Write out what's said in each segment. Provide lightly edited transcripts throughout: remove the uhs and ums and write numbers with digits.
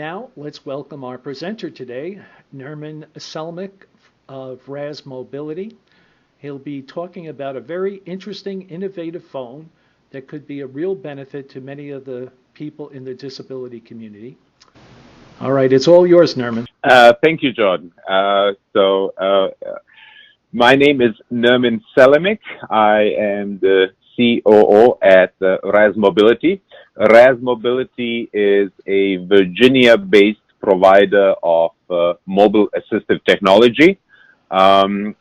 Now, let's welcome our presenter today, Nermin Selimic of RAZ Mobility. He'll be talking about a very interesting, innovative phone that could be a real benefit to many of the people in the disability community. All right, it's all yours, Nermin. Thank you, Jordan. My name is Nermin Selimic. I am the COO at RAZ Mobility. RAZ Mobility is a Virginia-based provider of mobile assistive technology. I'm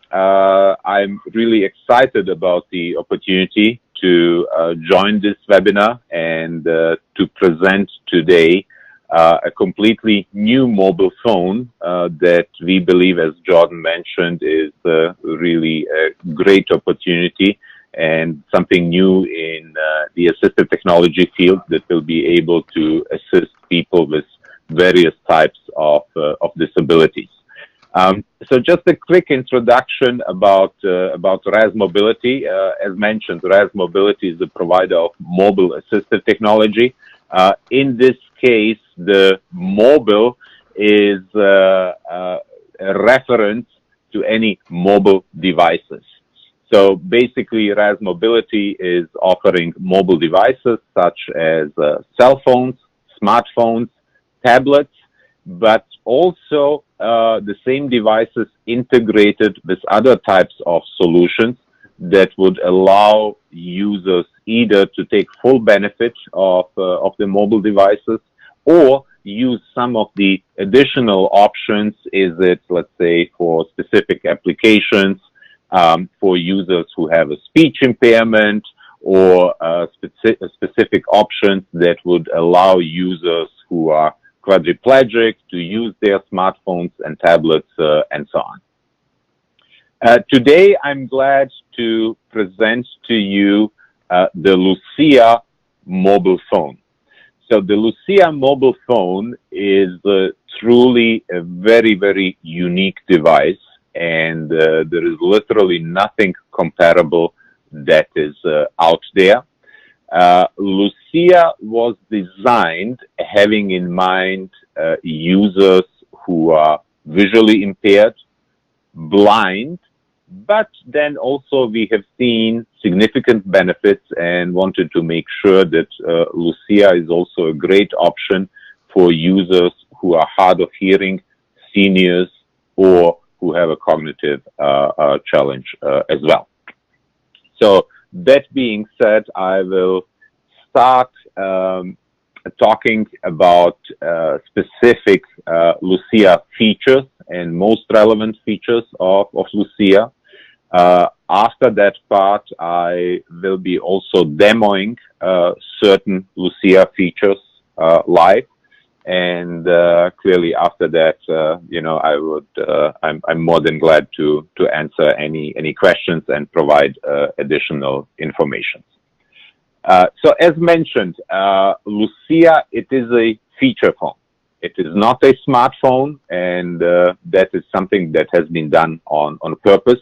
really excited about the opportunity to join this webinar and to present today a completely new mobile phone that we believe, as Jordan mentioned, is really a great opportunity and something new in the assistive technology field that will be able to assist people with various types of disabilities. So just a quick introduction about RAZ Mobility. As mentioned, RAZ Mobility is a provider of mobile assistive technology. In this case, the mobile is a reference to any mobile devices. So basically, RAZ Mobility is offering mobile devices such as cell phones, smartphones, tablets, but also the same devices integrated with other types of solutions that would allow users either to take full benefit of the mobile devices or use some of the additional options. Is it, let's say, for specific applications, for users who have a speech impairment, or specific options that would allow users who are quadriplegic to use their smartphones and tablets and so on. Today, I'm glad to present to you the Lucia mobile phone. So the Lucia mobile phone is truly a very, very unique device, and there is literally nothing comparable that is out there. Lucia was designed having in mind users who are visually impaired, blind, but then also we have seen significant benefits and wanted to make sure that Lucia is also a great option for users who are hard of hearing, seniors, or who have a cognitive challenge as well. So that being said, I will start talking about specific Lucia features and most relevant features of Lucia. After that part, I will be also demoing certain Lucia features live. And clearly, after that, I'm more than glad to answer any questions and provide additional information. So, as mentioned, Lucia, it is a feature phone. It is not a smartphone, and that is something that has been done on purpose.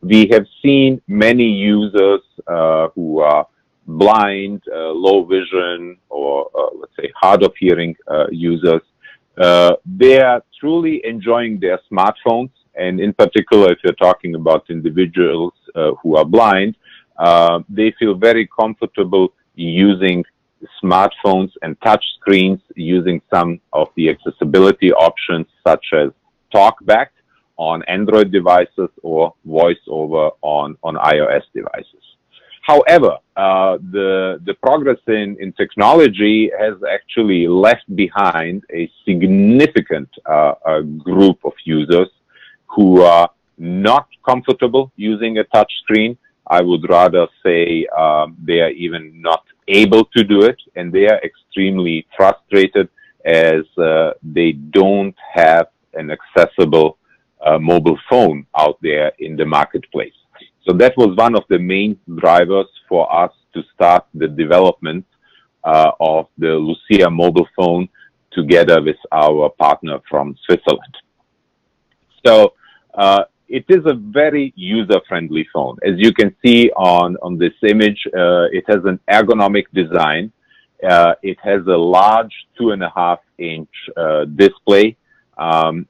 We have seen many users who are blind, low vision, or let's say hard of hearing users. They are truly enjoying their smartphones, and in particular, if you're talking about individuals who are blind, they feel very comfortable using smartphones and touch screens, using some of the accessibility options such as TalkBack on Android devices or VoiceOver on iOS devices. However, the progress in technology has actually left behind a significant group of users who are not comfortable using a touch screen. I would rather say they are even not able to do it, and they are extremely frustrated as they don't have an accessible mobile phone out there in the marketplace. So that was one of the main drivers for us to start the development of the Lucia mobile phone together with our partner from Switzerland. So it is a very user-friendly phone. As you can see on this image, it has an ergonomic design. It has a large 2.5-inch display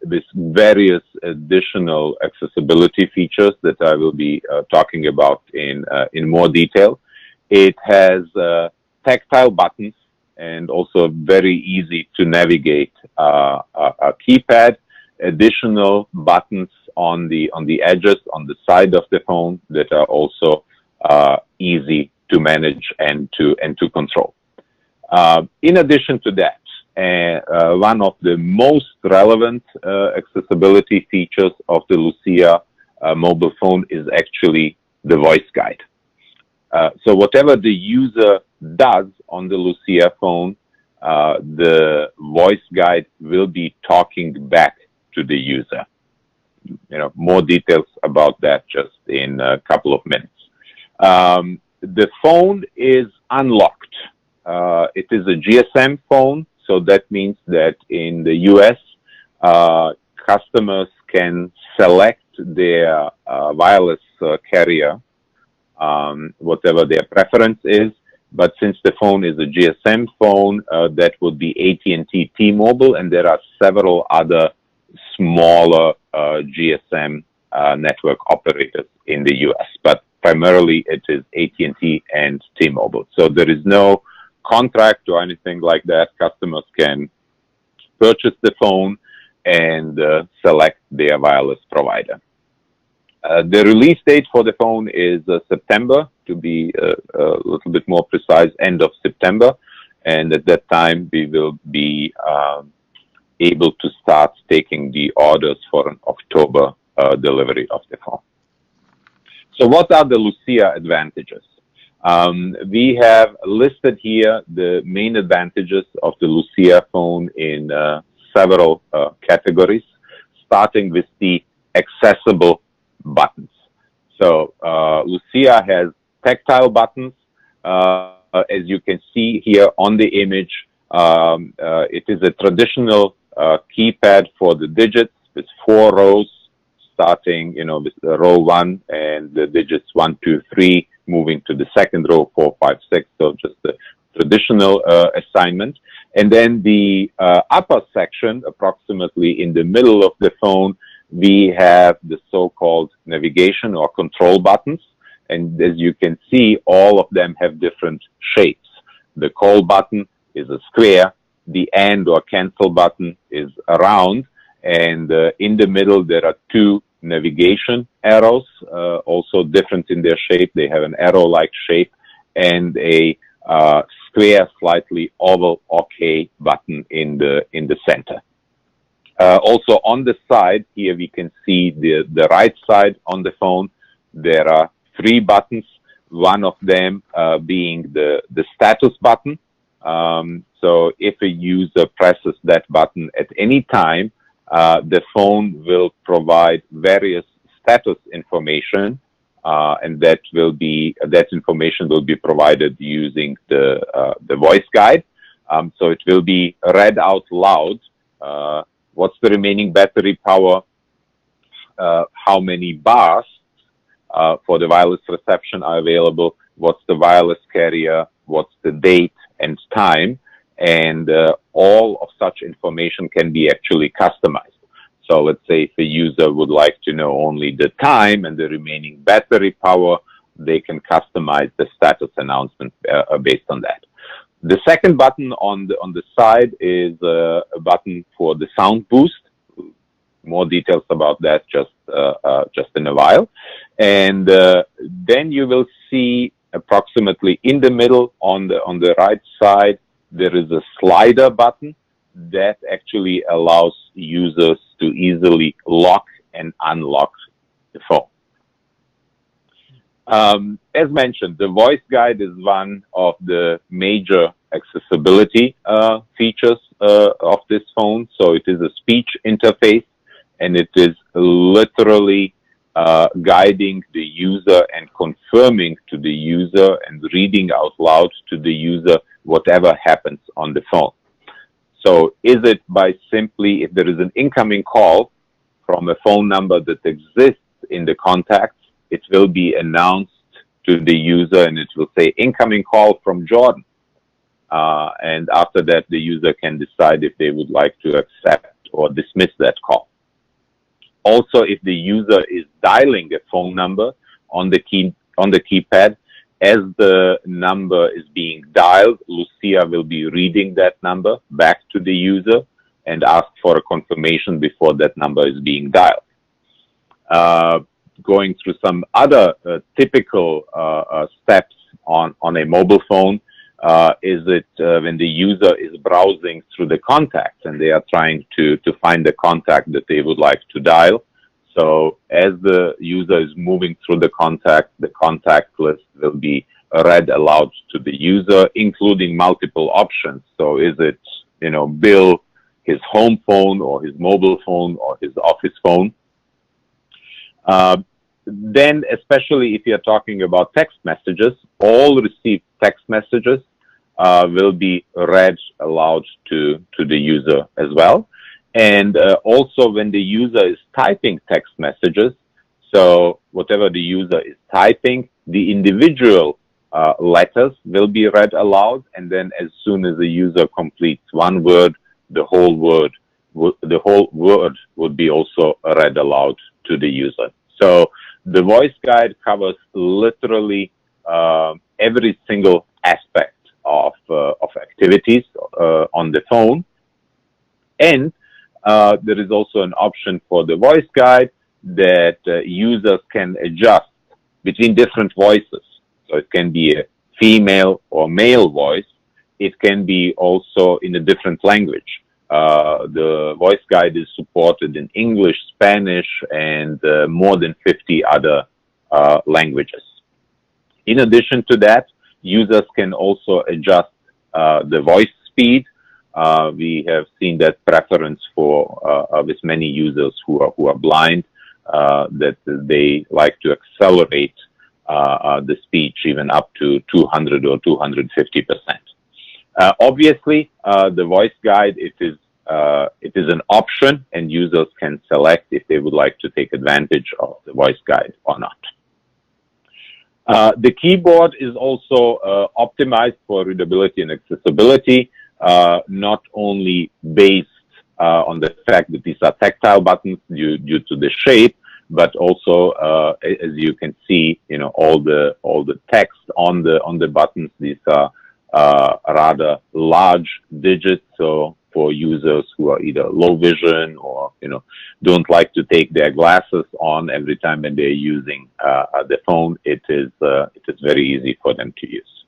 with various additional accessibility features that I will be talking about in more detail. It has tactile buttons and also very easy to navigate a keypad, additional buttons on the edges on the side of the phone that are also easy to manage and to control. In addition to that, one of the most relevant accessibility features of the Lucia mobile phone is actually the voice guide. So whatever the user does on the Lucia phone, the voice guide will be talking back to the user. More details about that just in a couple of minutes. The phone is unlocked. It is a GSM phone, so that means that in the US, customers can select their wireless carrier, whatever their preference is. But since the phone is a GSM phone, that would be AT&T T-Mobile, and there are several other smaller GSM network operators in the US. But primarily it is AT&T and T-Mobile. So there is no contract or anything like that. Customers can purchase the phone and select their wireless provider. The release date for the phone is September, to be a little bit more precise, end of September. And at that time, we will be able to start taking the orders for an October delivery of the phone. So what are the Lucia advantages? We have listed here the main advantages of the Lucia phone in several categories, starting with the accessible buttons. So Lucia has tactile buttons. As you can see here on the image, it is a traditional keypad for the digits with 4 rows, starting with row 1 and the digits 1, 2, 3, moving to the second row, 4, 5, 6. So just the traditional assignment. And then the upper section, approximately in the middle of the phone, we have the so-called navigation or control buttons. And as you can see, all of them have different shapes. The call button is a square. The and or cancel button is a round. And in the middle, there are 2 navigation arrows, also different in their shape. They have an arrow-like shape and a square, slightly oval OK button in the center. Also on the side here, we can see the right side on the phone. There are 3 buttons, one of them being the status button. So if a user presses that button at any time, the phone will provide various status information, and that information will be provided using the voice guide. So it will be read out loud. What's the remaining battery power? How many bars for the wireless reception are available? What's the wireless carrier? What's the date and time? And all of such information can be actually customized. So let's say if a user would like to know only the time and the remaining battery power, they can customize the status announcement based on that. The second button on the side is a button for the sound boost. More details about that just in a while. And then you will see approximately in the middle on the right side, there is a slider button that actually allows users to easily lock and unlock the phone. As mentioned, the voice guide is one of the major accessibility features of this phone. So it is a speech interface, and it is literally guiding the user and confirming to the user and reading out loud to the user whatever happens on the phone. So is it by simply, if there is an incoming call from a phone number that exists in the contacts, it will be announced to the user and it will say incoming call from Jordan. and after that, the user can decide if they would like to accept or dismiss that call. Also, if the user is dialing a phone number on the keypad, as the number is being dialed, Lucia will be reading that number back to the user and ask for a confirmation before that number is being dialed. Going through some other typical steps on a mobile phone, is it when the user is browsing through the contacts and they are trying to find the contact that they would like to dial. So as the user is moving through the contact list will be read aloud to the user, including multiple options. So is it, Bill, his home phone or his mobile phone or his office phone? Then, especially if you're talking about text messages, all received text messages will be read aloud to the user as well. And also when the user is typing text messages, so whatever the user is typing, the individual letters will be read aloud. And then as soon as the user completes one word, the whole word would be also read aloud to the user. So the voice guide covers literally every single aspect of activities on the phone. And there is also an option for the voice guide that users can adjust between different voices. So it can be a female or male voice. It can be also in a different language. The voice guide is supported in English, Spanish, and more than 50 other languages. In addition to that, users can also adjust the voice speed. We have seen that preference for with many users who are blind, that they like to accelerate the speech even up to 200 or 250%. Obviously, the voice guide, it is an option, and users can select if they would like to take advantage of the voice guide or not. The keyboard is also optimized for readability and accessibility, not only based on the fact that these are tactile buttons due to the shape, but also as you can see, all the text on the buttons. These are rather large digits, so for users who are either low vision or don't like to take their glasses on every time when they're using the phone, it is very easy for them to use.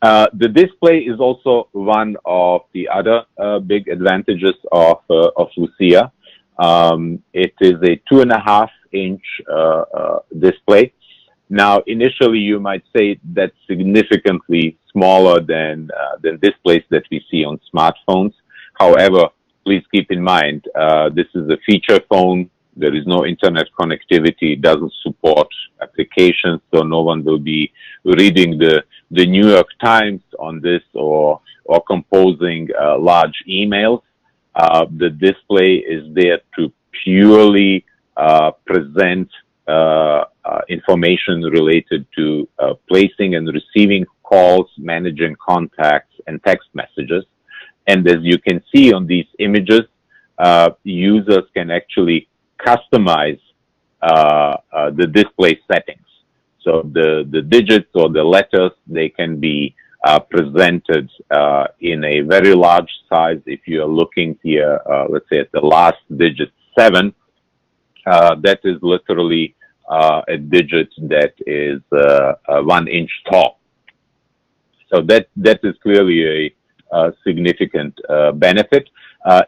The display is also one of the other big advantages of Lucia. It is a 2.5-inch display. Now, initially, you might say that's significantly smaller than displays that we see on smartphones. However, please keep in mind, this is a feature phone. There is no internet connectivity. It doesn't support applications, so no one will be reading the New York Times on this or composing large emails. The display is there to purely present information related to placing and receiving calls, managing contacts, and text messages. And as you can see on these images, users can actually customize the display settings. So the digits or the letters, they can be presented in a very large size. If you are looking here, let's say at the last digit 7, that is literally a digit that is 1 inch tall. So that is clearly a significant benefit.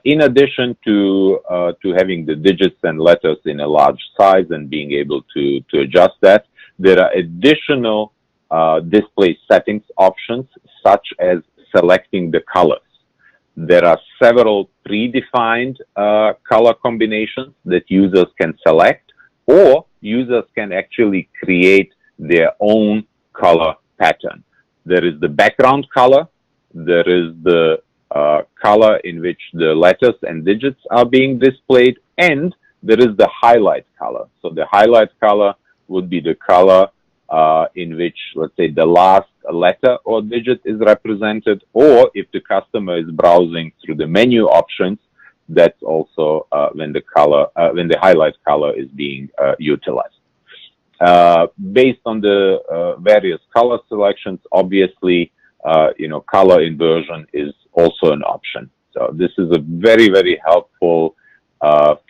In addition to having the digits and letters in a large size and being able to adjust that, there are additional display settings options, such as selecting the colors. There are several predefined color combinations that users can select, or users can actually create their own color pattern. There is the background color, there is the color in which the letters and digits are being displayed, and there is the highlight color. So the highlight color would be the color in which, let's say, the last letter or digit is represented, or if the customer is browsing through the menu options, that's also when the highlight color is being utilized. Based on the various color selections, obviously, color inversion is also an option. So this is a very, very helpful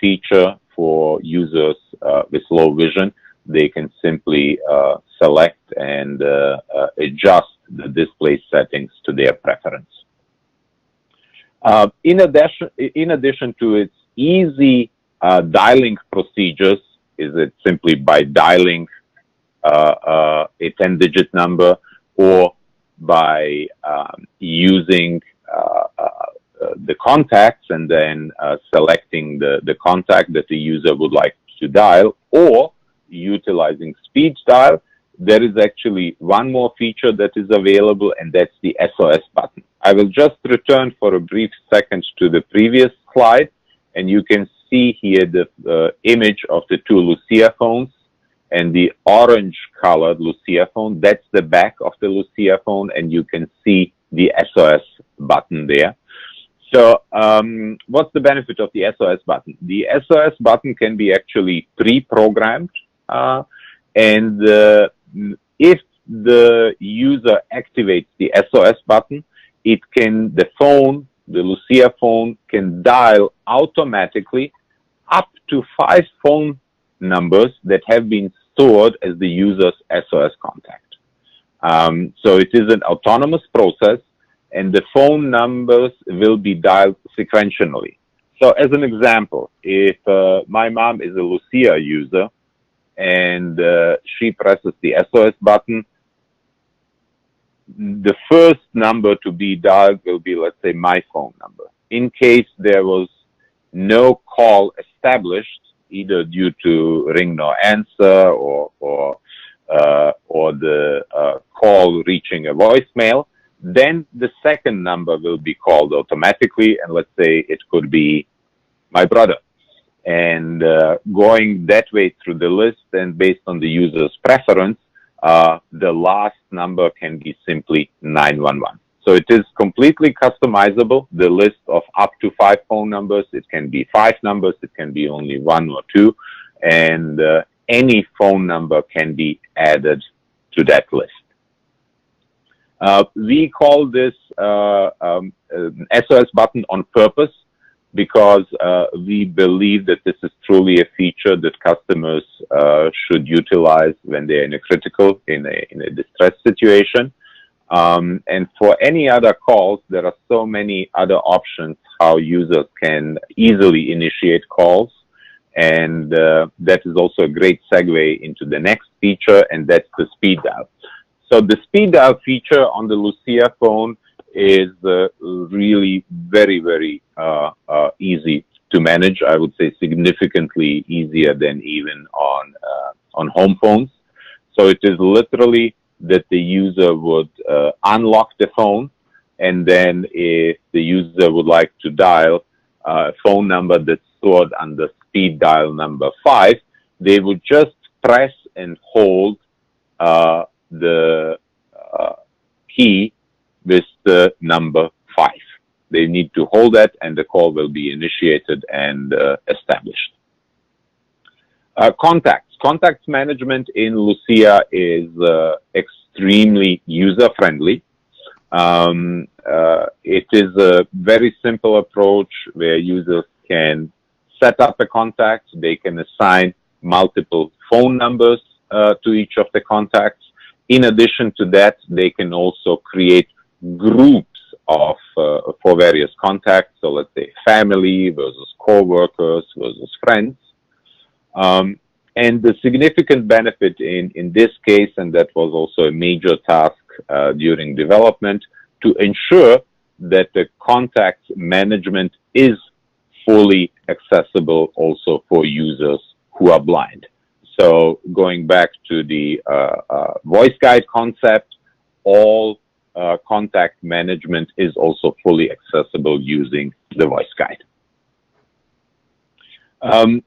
feature for users with low vision. They can simply select and adjust the display settings to their preference. In addition to its easy dialing procedures, is it simply by dialing a 10-digit number, or by using the contacts and then selecting the contact that the user would like to dial, or utilizing speed dial. There is actually one more feature that is available, and that's the SOS button. I will just return for a brief second to the previous slide, and you can see here the image of the two Lucia phones, and the orange colored Lucia phone, that's the back of the Lucia phone, and you can see the SOS button there. So what's the benefit of the SOS button? The SOS button can be actually pre-programmed, and if the user activates the SOS button, the Lucia phone can dial automatically up to 5 phone numbers that have been stored as the user's SOS contact. So it is an autonomous process, and the phone numbers will be dialed sequentially. So as an example, if my mom is a Lucia user and she presses the SOS button, the first number to be dialed will be, let's say, my phone number. In case there was no call established, either due to ring no answer or the call reaching a voicemail, then the second number will be called automatically, and let's say it could be my brother. And going that way through the list, and based on the user's preference, the last number can be simply 911. So it is completely customizable, the list of up to 5 phone numbers. It can be 5 numbers, it can be only 1 or 2, and any phone number can be added to that list. We call this SOS button on purpose, because we believe that this is truly a feature that customers should utilize when they're in a distress situation. And for any other calls, there are so many other options how users can easily initiate calls. And that is also a great segue into the next feature, and that's the speed dial. So the speed dial feature on the Lucia phone is really very, very easy to manage. I would say significantly easier than even on home phones. So it is literally that the user would unlock the phone, and then if the user would like to dial a phone number that's stored under speed dial number 5, they would just press and hold the key with the number 5. They need to hold that, and the call will be initiated and established. Contacts management in Lucia is extremely user-friendly. It is a very simple approach where users can set up a contact. They can assign multiple phone numbers to each of the contacts. In addition to that, they can also create groups of for various contacts. So let's say family versus co-workers versus friends. And the significant benefit in this case, and that was also a major task during development, to ensure that the contact management is fully accessible also for users who are blind. So going back to the voice guide concept, all contact management is also fully accessible using the voice guide.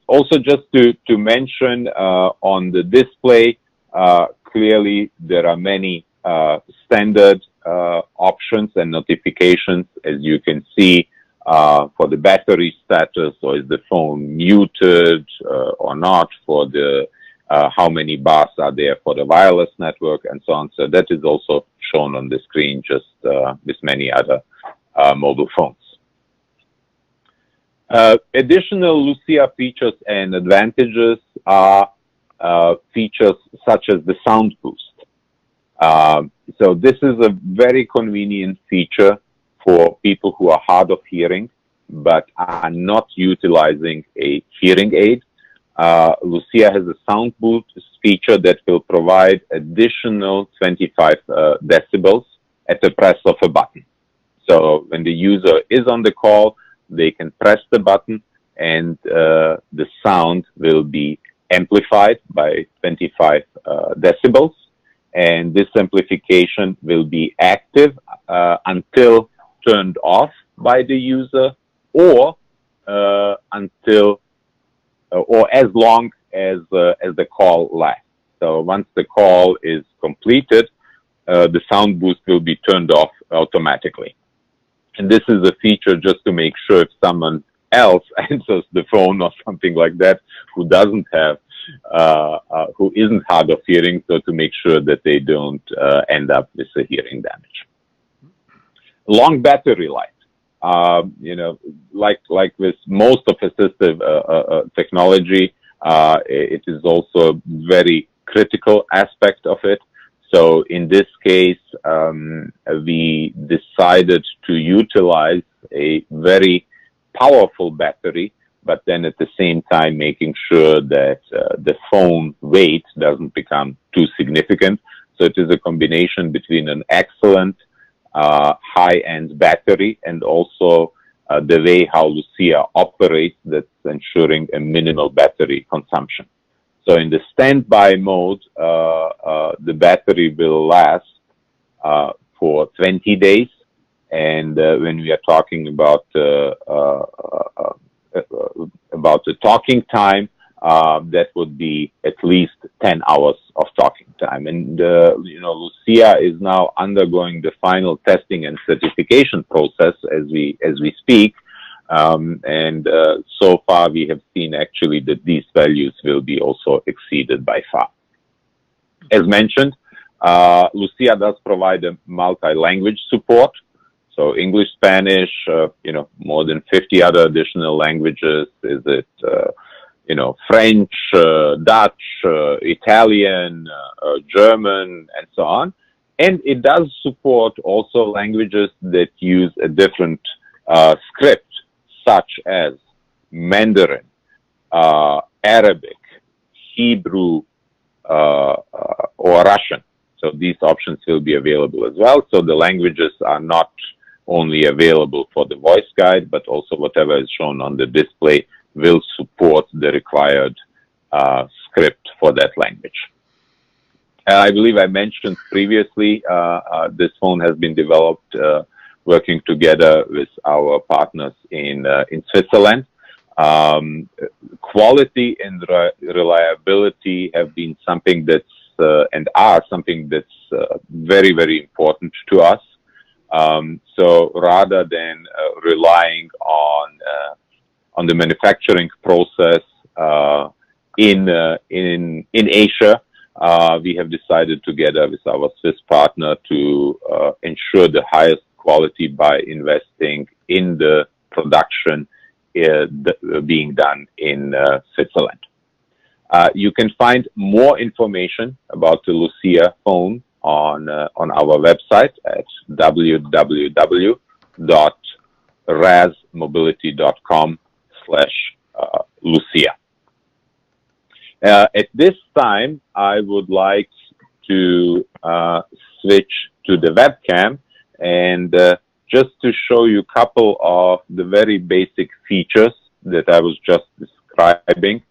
Also, just to mention on the display, clearly, there are many standard options and notifications, as you can see, for the battery status, or is the phone muted or not, for the how many bars are there for the wireless network, and so on. So that is also shown on the screen, just with many other mobile phones. Additional Lucia features and advantages are features such as the sound boost. So this is a very convenient feature for people who are hard of hearing but are not utilizing a hearing aid. Lucia has a sound boost feature that will provide additional 25 decibels at the press of a button. So when the user is on the call, they can press the button and the sound will be amplified by 25 decibels. And this amplification will be active until turned off by the user, or until or as long as the call lasts. So once the call is completed, the sound boost will be turned off automatically. And this is a feature just to make sure if someone else answers the phone or something like that who doesn't have, who isn't hard of hearing, so to make sure that they don't end up with a hearing damage. Long battery life. You know, like with most of assistive technology, it is also a very critical aspect of it. So in this case, we decided to utilize a very powerful battery, but then at the same time making sure that the phone weight doesn't become too significant. So it is a combination between an excellent high-end battery and also the way how Lucia operates, that's ensuring a minimal battery consumption. So in the standby mode, the battery will last for 20 days. And when we are talking about the talking time, that would be at least 10 hours of talking time. And, you know, Lucia is now undergoing the final testing and certification process as we speak. So far we have seen actually that these values will be also exceeded by far. As mentioned, Lucia does provide a multi-language support. So English, Spanish, you know, more than 50 other additional languages. Is it, you know, French, Dutch, Italian, German, and so on. And it does support also languages that use a different script, such as Mandarin, Arabic, Hebrew, or Russian. So these options will be available as well. So the languages are not only available for the voice guide, but also whatever is shown on the display will support the required script for that language. I believe I mentioned previously, this phone has been developed working together with our partners in Switzerland. Quality and reliability have been something that's and are something that's very, very important to us. So rather than relying on the manufacturing process in Asia, we have decided together with our Swiss partner to ensure the highest quality by investing in the production being done in Switzerland. You can find more information about the Lucia phone on our website at www.razmobility.com/Lucia. At this time, I would like to switch to the webcam and just to show you a couple of the very basic features that I was just describing.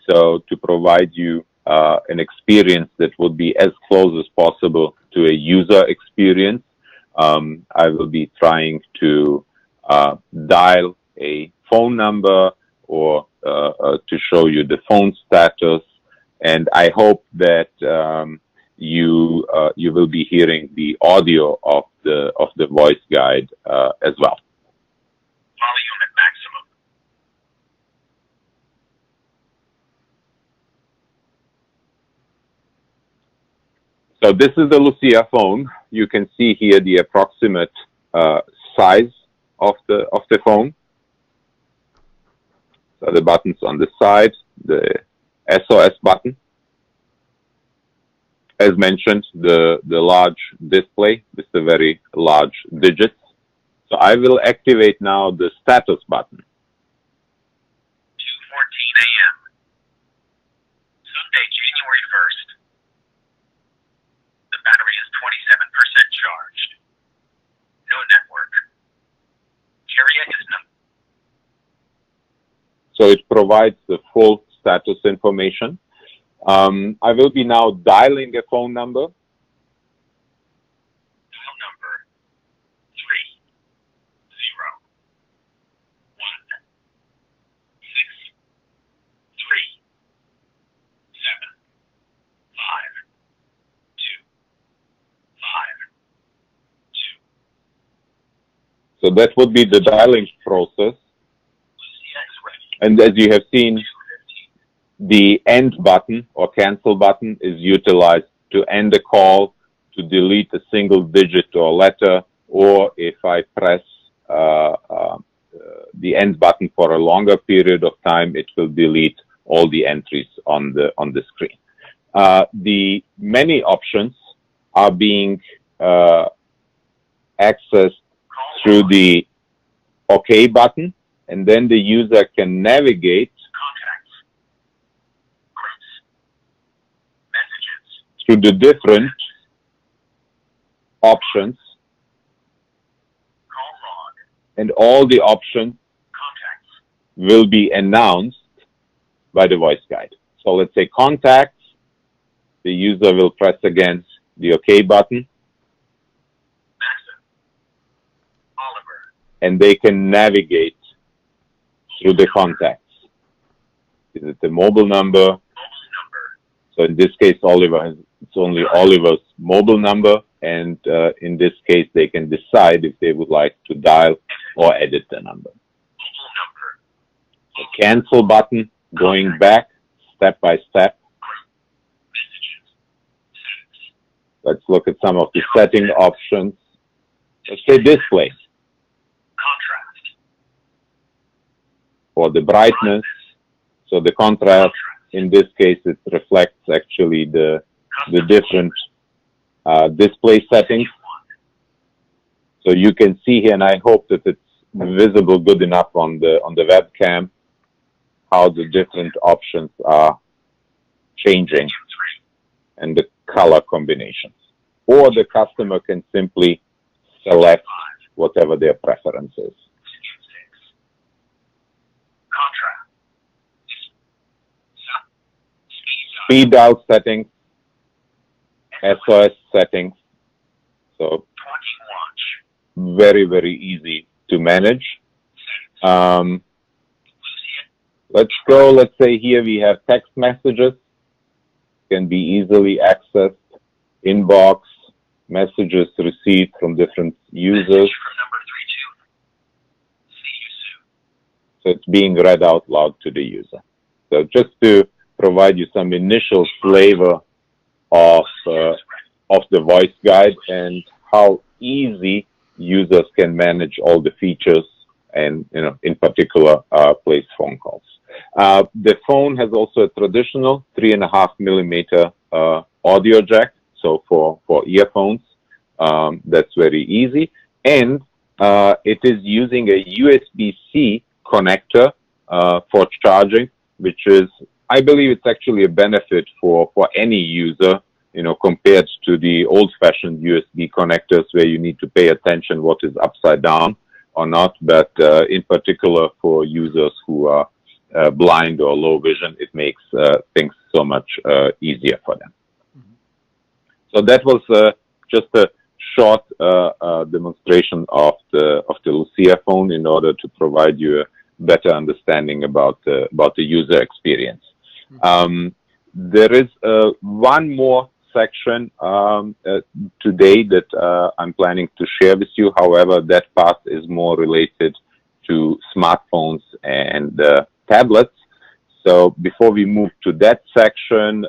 So to provide you an experience that would be as close as possible to a user experience, I will be trying to dial a phone number or to show you the phone status. And I hope that you will be hearing the audio of the voice guide as well. Volume at maximum. So this is the Lucia phone. You can see here the approximate size of the phone. So the buttons on the side, the SOS button. As mentioned, the large display with the very large digits. So I will activate now the status button. 2:14 a.m. Sunday, January 1st. The battery is 27% charged. No network. Carrier is no. So it provides the full status information. I will be now dialing a phone number. Dial number 301-637-5252. So that would be the dialing process. Lucia is ready. And as you have seen, the end button or cancel button is utilized to end the call, to delete a single digit or letter, or if I press the end button for a longer period of time, it will delete all the entries on the screen. The many options are being accessed through the OK button, and then the user can navigate Contacts. Groups. Messages. through the different options, Call log. and all the options Contacts. will be announced by the voice guide. So let's say contacts, the user will press again the OK button, Massive. Oliver. and they can navigate through the contacts. Is it the mobile number? Mobile number. So in this case, it's only Oliver's mobile number, and in this case, they can decide if they would like to dial or edit the number. Mobile number. The cancel button, going back step by step. Messages. Settings. Let's look at some of the setting options. Let's say display Contrast. for the brightness. So the contrast, in this case, it reflects actually the different display settings. So you can see here, and I hope that it's visible good enough on the webcam, how the different options are changing and the color combinations. Or the customer can simply select whatever their preference is. Contrast. Speed out settings, SOS settings. So 20 watch. very, very easy to manage. Lucia. Let's say here we have text messages, can be easily accessed, inbox, messages received from different users. Message from number 32. See you soon. So it's being read out loud to the user. So just to provide you some initial flavor of the voice guide and how easy users can manage all the features and, in particular, place phone calls. The phone has also a traditional 3.5 millimeter audio jack. So for earphones, that's very easy. And it is using a USB-C connector for charging, which is, I believe it's actually a benefit for any user, compared to the old-fashioned USB connectors where you need to pay attention what is upside down or not. But in particular for users who are blind or low vision, it makes things so much easier for them. Mm-hmm. So that was just a short demonstration of the Lucia phone in order to provide you a better understanding about the user experience. Mm-hmm. There is one more section today that I'm planning to share with you. However, that part is more related to smartphones and tablets. So before we move to that section,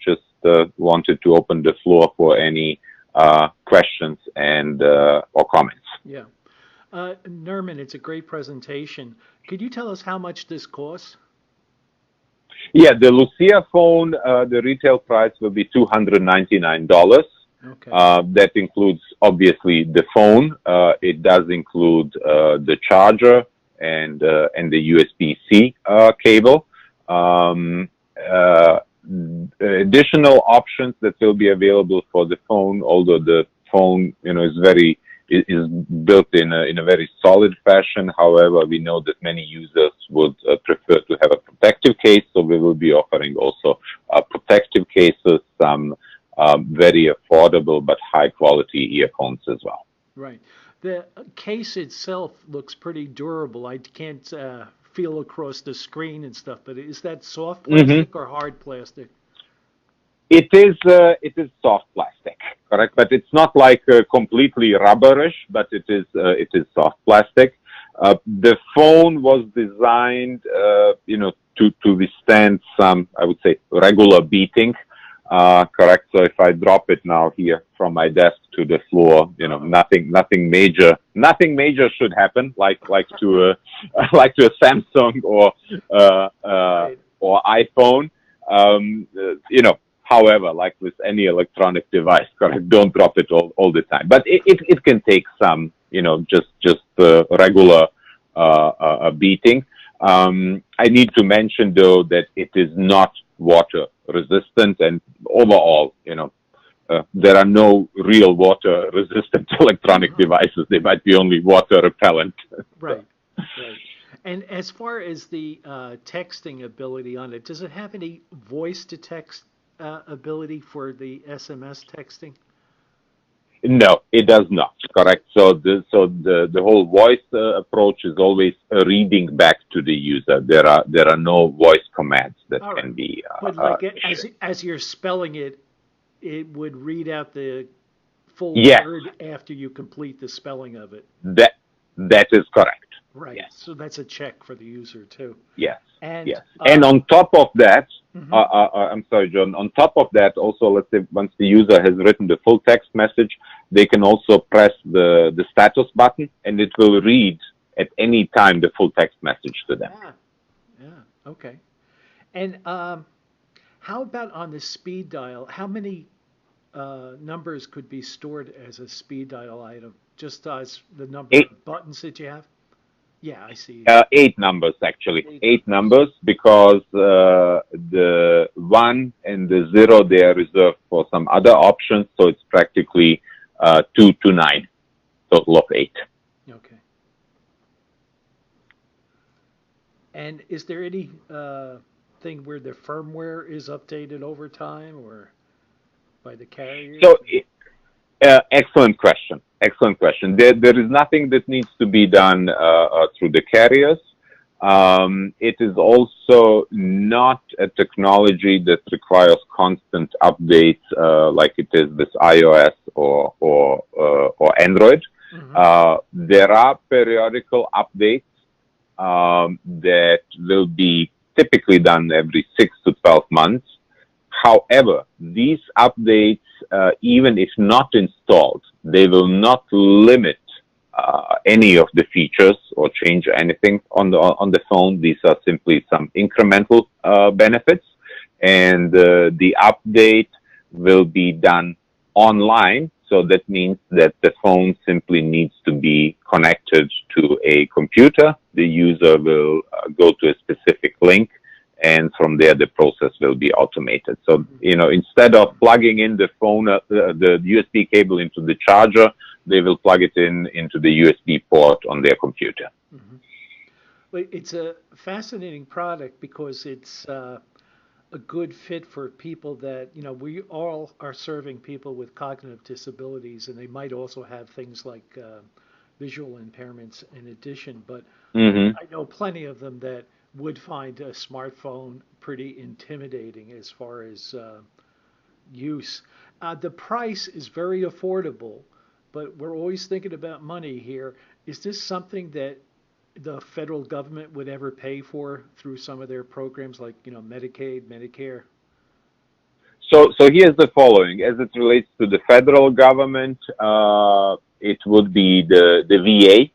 just wanted to open the floor for any questions and or comments. Yeah. Nermin, it's a great presentation. Could you tell us how much this costs? Yeah, the Lucia phone, the retail price will be $299. Okay. That includes obviously the phone. It does include the charger and the USB-C cable. Additional options that will be available for the phone, although the phone, is built in a very solid fashion. However, we know that many users would prefer to have a protective case, so we will be offering also protective cases, some very affordable but high quality earphones as well. Right. The case itself looks pretty durable. I can't feel across the screen and stuff, but is that soft plastic or hard plastic? It is soft plastic, correct? But it's not like completely rubberish, but it is soft plastic. The phone was designed, to withstand some, I would say, regular beating, correct? So if I drop it now here from my desk to the floor, nothing major should happen, like to a Samsung or iPhone, However, like with any electronic device, correct, don't drop it all the time. But it can take some, just regular beating. I need to mention, though, that it is not water resistant, and overall, there are no real water resistant electronic devices. They might be only water repellent. Right. Right. And as far as the texting ability on it, does it have any voice to text ability for the SMS texting? No, it does not. Correct. So the whole voice approach is always reading back to the user. There are no voice commands that can be. But like as you're spelling it, it would read out the full word after you complete the spelling of it. That is correct. Right. Yes. So that's a check for the user too. Yes. And yes. And on top of that, I'm sorry, John. On top of that, also, let's say once the user has written the full text message, they can also press the status button, and it will read at any time the full text message to them. Yeah. Okay. And how about on the speed dial? How many numbers could be stored as a speed dial item? Just as the number of buttons that you have? Yeah, I see. 8 numbers, actually. 8 numbers, because the 1 and the 0, they are reserved for some other options. So it's practically 2 to 9, total of 8. Okay. And is there any thing where the firmware is updated over time or by the carrier? So, excellent question. Excellent question. There is nothing that needs to be done through the carriers. It is also not a technology that requires constant updates like it is with iOS or Android. There are periodical updates that will be typically done every 6 to 12 months. However, these updates, even if not installed, they will not limit any of the features or change anything on the phone. These are simply some incremental benefits, and the update will be done online. So that means that the phone simply needs to be connected to a computer. The user will go to a specific link, and from there the process will be automated. So, instead of plugging in the phone, the USB cable into the charger, they will plug it into the USB port on their computer. Well, it's a fascinating product because it's a good fit for people that, we all are serving people with cognitive disabilities, and they might also have things like visual impairments in addition. But I know plenty of them that would find a smartphone pretty intimidating as far as use. The price is very affordable, but we're always thinking about money here. Is this something that the federal government would ever pay for through some of their programs like, Medicaid, Medicare? So here's the following. As it relates to the federal government, it would be the VA.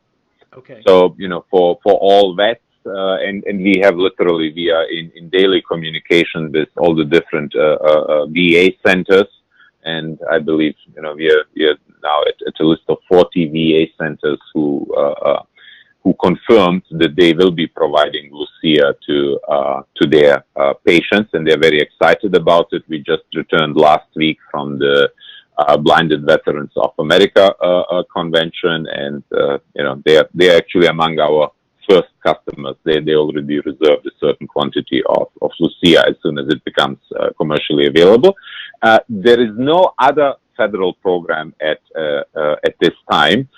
Okay. So, for all vets, and we have literally, we are in daily communication with all the different VA centers. And I believe, we are now at a list of 40 VA centers who confirmed that they will be providing Lucia to their patients, and they're very excited about it. We just returned last week from the Blinded Veterans of America convention, and they're actually among our first customers. They already reserved a certain quantity of Lucia as soon as it becomes commercially available. There is no other federal program at this time,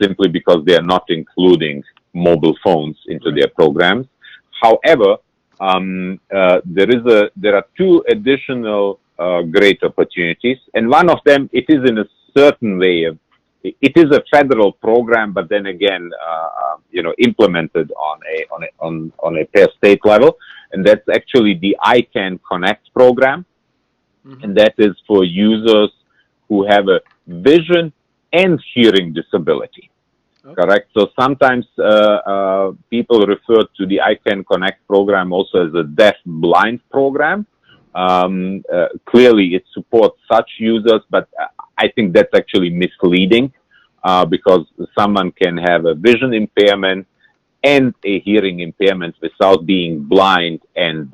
simply because they are not including mobile phones into their programs. However, there are two additional great opportunities, and one of them, it is in a certain way it is a federal program, but then again, implemented on a per state level, and that's actually the ICANN Connect program, and that is for users who have a vision and hearing disability. Okay. Correct. So sometimes people refer to the ICANN Connect program also as a deaf-blind program. Clearly, it supports such users, but I think that's actually misleading because someone can have a vision impairment and a hearing impairment without being blind and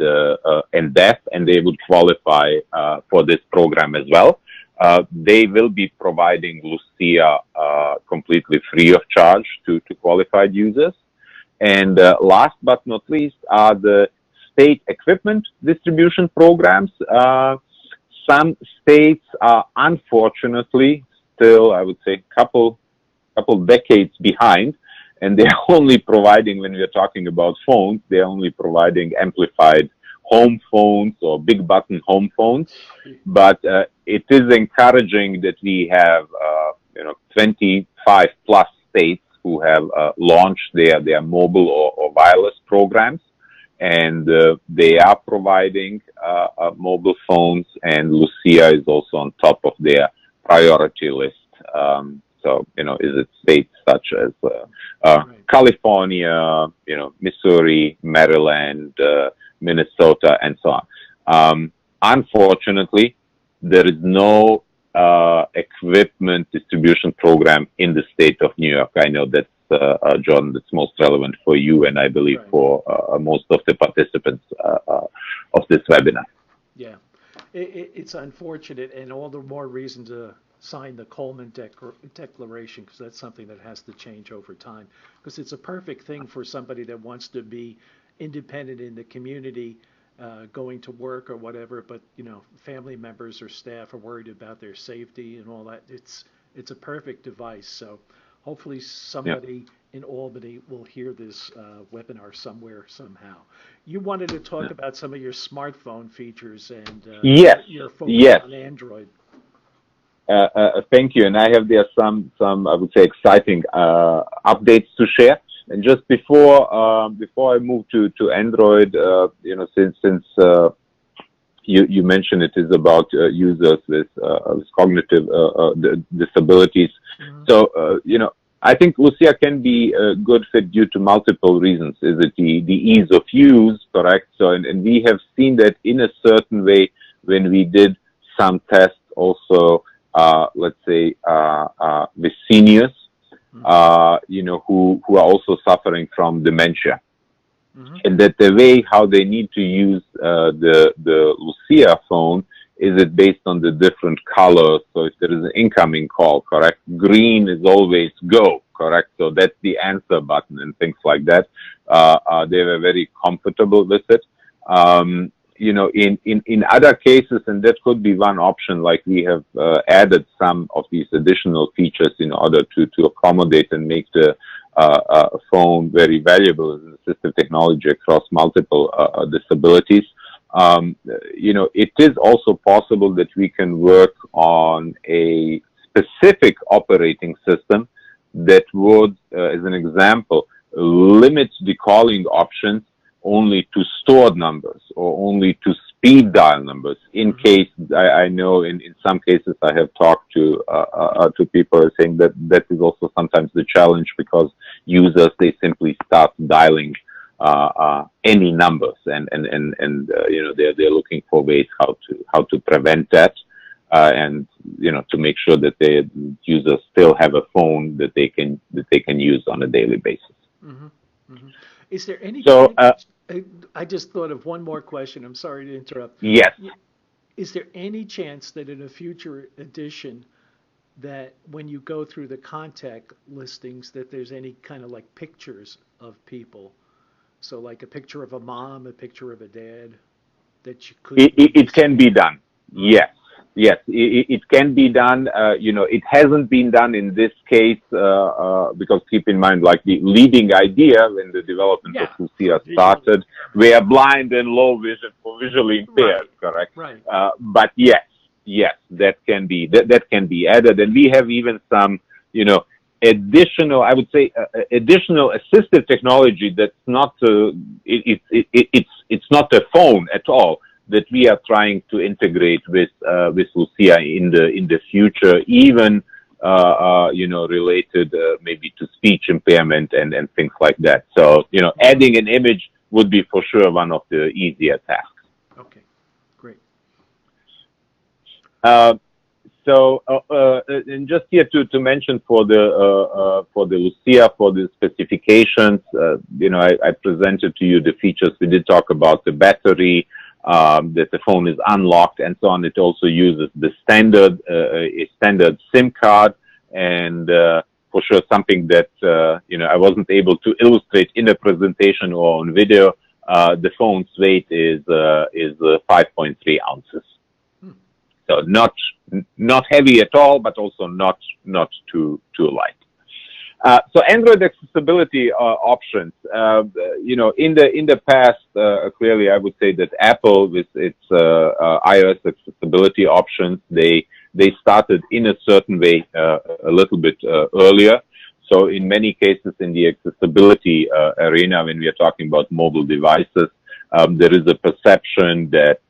deaf, and they would qualify for this program as well. They will be providing Lucia completely free of charge to qualified users. And last but not least are the state equipment distribution programs. Some states are unfortunately still, I would say, couple decades behind, and they're only providing, when we're talking about phones, they're only providing amplified home phones or big button home phones. But it is encouraging that we have 25 plus states who have launched their mobile or wireless programs, and they are providing mobile phones, and Lucia is also on top of their priority list. So, is it states such as California, Missouri, Maryland, Minnesota, and so on. Unfortunately, there is no equipment distribution program in the state of New York. I know that's, John, that's most relevant for you, and I believe for most of the participants of this webinar. Yeah, it's unfortunate, and all the more reason to sign the Coleman Declaration, because that's something that has to change over time, because it's a perfect thing for somebody that wants to be independent in the community, going to work or whatever, but family members or staff are worried about their safety and all that. It's a perfect device. So hopefully somebody in Albany will hear this webinar somewhere, somehow. You wanted to talk about some of your smartphone features and your phone on Android. Thank you. And I have there some I would say exciting updates to share. And just before I move to Android, since you mentioned it is about users with cognitive disabilities. Mm-hmm. So I think Lucia can be a good fit due to multiple reasons. Is it the ease of use, correct? So and we have seen that in a certain way when we did some tests also. Let's say, with seniors, who are also suffering from dementia. Mm-hmm. And that the way how they need to use the Lucia phone is it based on the different colors. So if there is an incoming call, correct, green is always go, correct? So that's the answer button and things like that. They were very comfortable with it. In other cases, and that could be one option, like we have added some of these additional features in order to accommodate and make the phone very valuable as an assistive technology across multiple disabilities. it is also possible that we can work on a specific operating system that would, as an example, limit the calling options only to stored numbers or only to speed dial numbers. In case, I know in some cases I have talked to people saying that that is also sometimes the challenge, because users, they simply start dialing any numbers, and they're looking for ways how to prevent that, and to make sure that the users still have a phone that they can use on a daily basis. Mm-hmm. Mm-hmm. Is there any So chance, I just thought of one more question. I'm sorry to interrupt. yes. Is there any chance that in a future edition, that when you go through the contact listings, that there's any kind of like pictures of people? So like a picture of a mom, a picture of a dad, that you could. It can be done. Yes. Yes, it can be done. It hasn't been done in this case because keep in mind, like the leading idea when the development of Lucia started, we are blind and low vision for visually impaired, correct? Right. But yes, that can be added, and we have even some, additional, I would say, additional assistive technology that's not it's not a phone at all, that we are trying to integrate with Lucia in the future, even related maybe to speech impairment and things like that. So adding an image would be for sure one of the easier tasks. Okay, great. And just here to mention for the Lucia, for the specifications, I presented to you the features. We did talk about the battery, that the phone is unlocked and so on. It also uses the standard SIM card, and for sure something that I wasn't able to illustrate in a presentation or on video. The phone's weight is 5.3 ounces, so not heavy at all, but also not too light. So Android accessibility options, in the past, clearly I would say that Apple, with its iOS accessibility options, they started in a certain way a little bit earlier. So in many cases in the accessibility arena, when we are talking about mobile devices, there is a perception that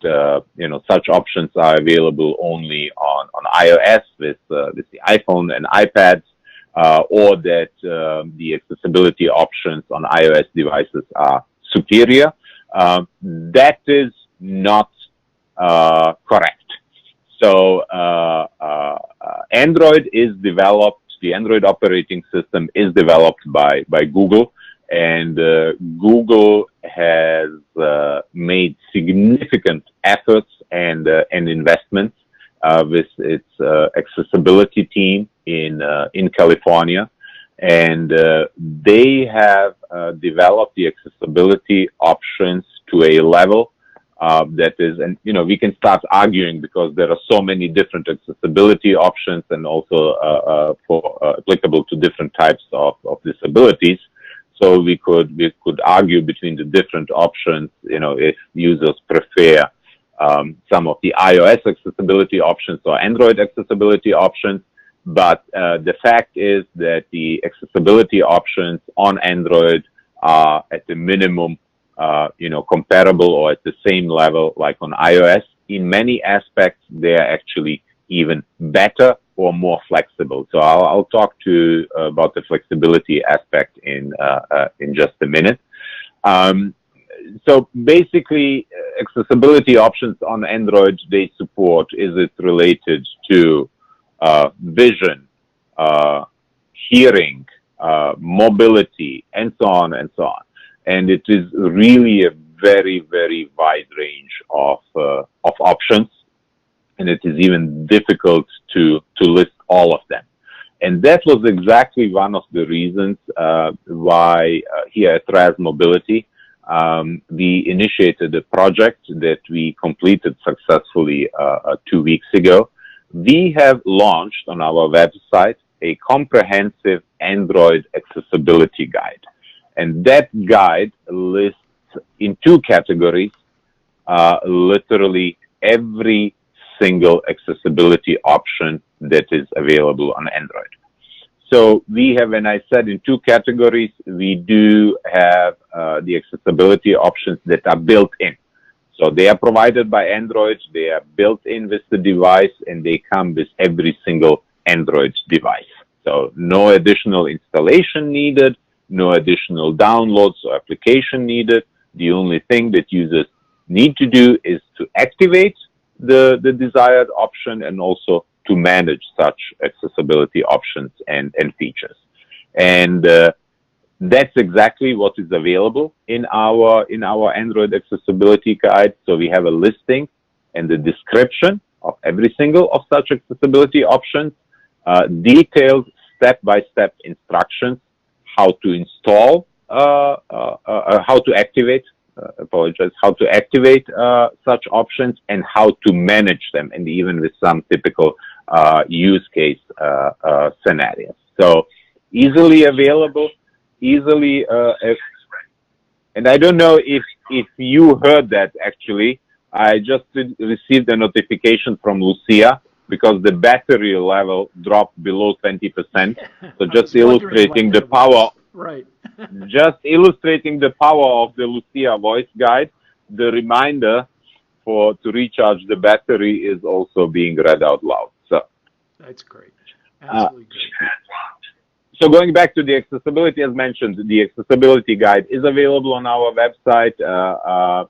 such options are available only on iOS with the iPhone and iPads. Or that the accessibility options on iOS devices are superior. That is not correct. So Android is developed, the Android operating system is developed by Google, and Google has made significant efforts and investments with its accessibility team in California, and they have developed the accessibility options to a level that is, and we can start arguing because there are so many different accessibility options, and also applicable to different types of disabilities. So we could argue between the different options, if users prefer some of the iOS accessibility options or Android accessibility options. But the fact is that the accessibility options on Android are at the minimum, comparable or at the same level like on iOS. In many aspects, they are actually even better or more flexible. So I'll talk about the flexibility aspect in just a minute. So basically, accessibility options on Android they support, is it related to vision, hearing, mobility, and so on and so on. And it is really a very, very wide range of options, and it is even difficult to list all of them. And that was exactly one of the reasons why here at RAZ Mobility, we initiated a project that we completed successfully 2 weeks ago. We have launched on our website a comprehensive Android accessibility guide. And that guide lists in 2 categories literally every single accessibility option that is available on Android. So we have, and I said in two categories, we do have the accessibility options that are built in. So they are provided by Android, they are built in with the device, and they come with every single Android device. So no additional installation needed, no additional downloads or application needed. The only thing that users need to do is to activate the desired option and also to manage such accessibility options and features. And that's exactly what is available in our Android accessibility guide. So we have a listing and the description of every single of such accessibility options, detailed step-by-step instructions, how to install, how to activate, how to activate such options and how to manage them, and even with some typical use case scenarios. So easily available, easily, and I don't know if you heard that actually. I just received a notification from Lucia because the battery level dropped below 20%. So just illustrating the power. Right. Just illustrating the power of the Lucia voice guide, the reminder to recharge the battery is also being read out loud. So that's great. Absolutely great. So going back to the accessibility, as mentioned, the accessibility guide is available on our website.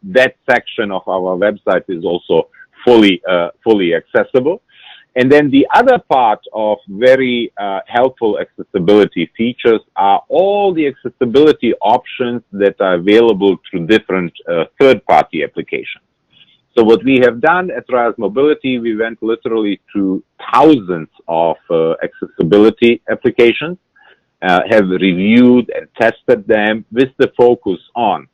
That section of our website is also fully accessible. And then the other part of very helpful accessibility features are all the accessibility options that are available through different third-party applications. So what we have done at RAZ Mobility, we went literally through thousands of accessibility applications, have reviewed and tested them with the focus on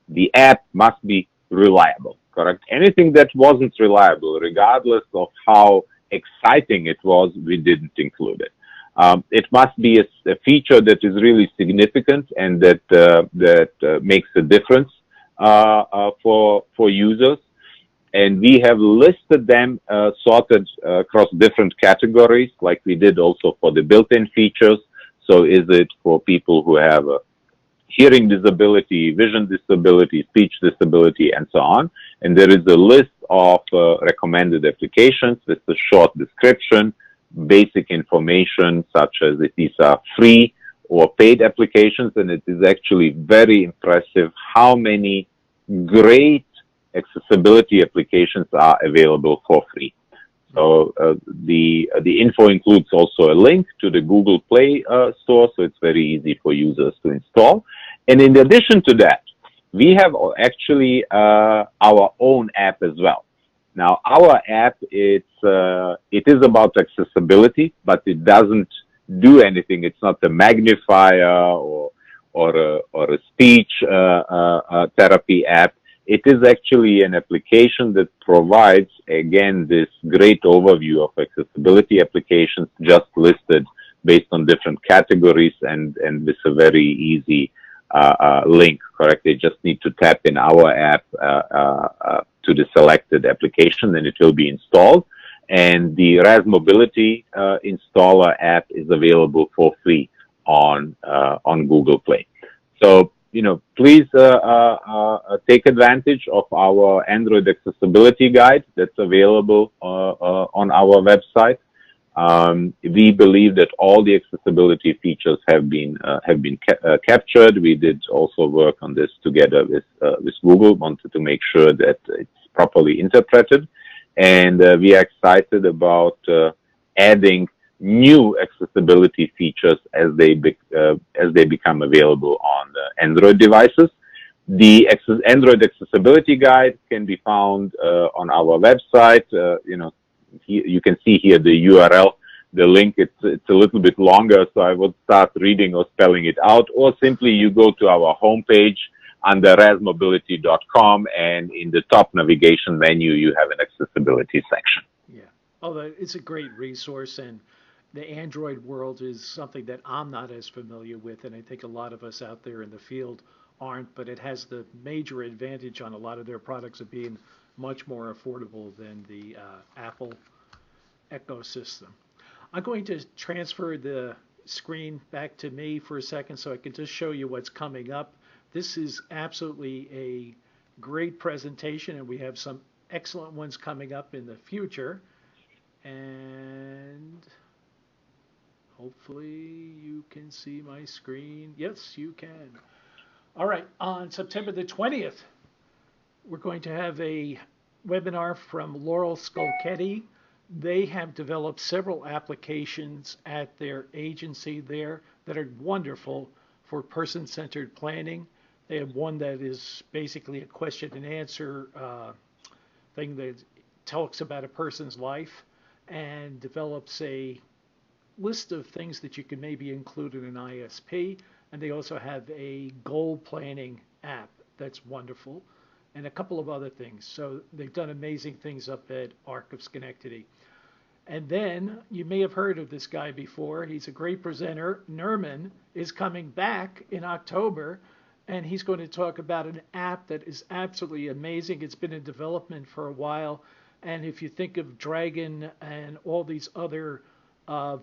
the app must be reliable. Correct. Anything that wasn't reliable, regardless of how exciting it was, we didn't include it. It must be a feature that is really significant and that makes a difference for users. And we have listed them sorted across different categories, like we did also for the built-in features. So is it for people who have a hearing disability, vision disability, speech disability, and so on. And there is a list of recommended applications with a short description, basic information such as if these are free or paid applications. And it is actually very impressive how many great accessibility applications are available for free. So the info includes also a link to the Google Play store, so it's very easy for users to install. And in addition to that, we have actually our own app as well. Now, our app, it is about accessibility, but it doesn't do anything. It's not a magnifier or a speech therapy app. It is actually an application that provides, again, this great overview of accessibility applications just listed based on different categories and with a very easy link, correct? They just need to tap in our app to the selected application and it will be installed. And the RAZ Mobility installer app is available for free on Google Play. So, please take advantage of our Android accessibility guide that's available on our website. We believe that all the accessibility features have been captured. We did also work on this together with Google, wanted to make sure that it's properly interpreted, and we are excited about adding new accessibility features as they become available on the Android devices. The Android accessibility guide can be found on our website. You can see here the URL, the link. It's a little bit longer, so I would start reading or spelling it out, or simply you go to our homepage under razmobility.com, and in the top navigation menu you have an accessibility section. Yeah, it's a great resource, and the Android world is something that I'm not as familiar with, and I think a lot of us out there in the field aren't, but it has the major advantage on a lot of their products of being much more affordable than the Apple ecosystem. I'm going to transfer the screen back to me for a second so I can just show you what's coming up. This is absolutely a great presentation, and we have some excellent ones coming up in the future. And hopefully you can see my screen. Yes, you can. All right, on September the 20th, we're going to have a webinar from Laurel Skolketti. They have developed several applications at their agency there that are wonderful for person-centered planning. They have one that is basically a question and answer thing that talks about a person's life and develops a list of things that you can maybe include in an ISP. And they also have a goal planning app that's wonderful, and a couple of other things. So they've done amazing things up at ARC of Schenectady. And then you may have heard of this guy before. He's a great presenter. Nermin is coming back in October, and he's going to talk about an app that is absolutely amazing. It's been in development for a while. And if you think of Dragon and all these other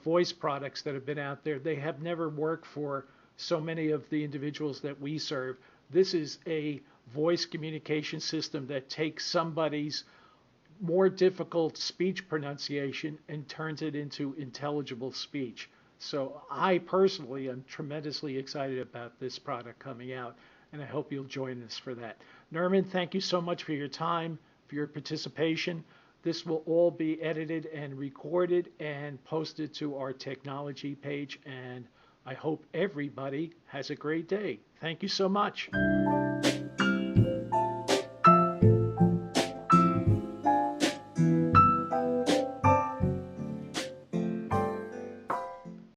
voice products that have been out there, they have never worked for so many of the individuals that we serve. This is a voice communication system that takes somebody's more difficult speech pronunciation and turns it into intelligible speech. So I personally am tremendously excited about this product coming out, and I hope you'll join us for that. Nermin, thank you so much for your time, for your participation. This will all be edited and recorded and posted to our technology page, and I hope everybody has a great day. Thank you so much.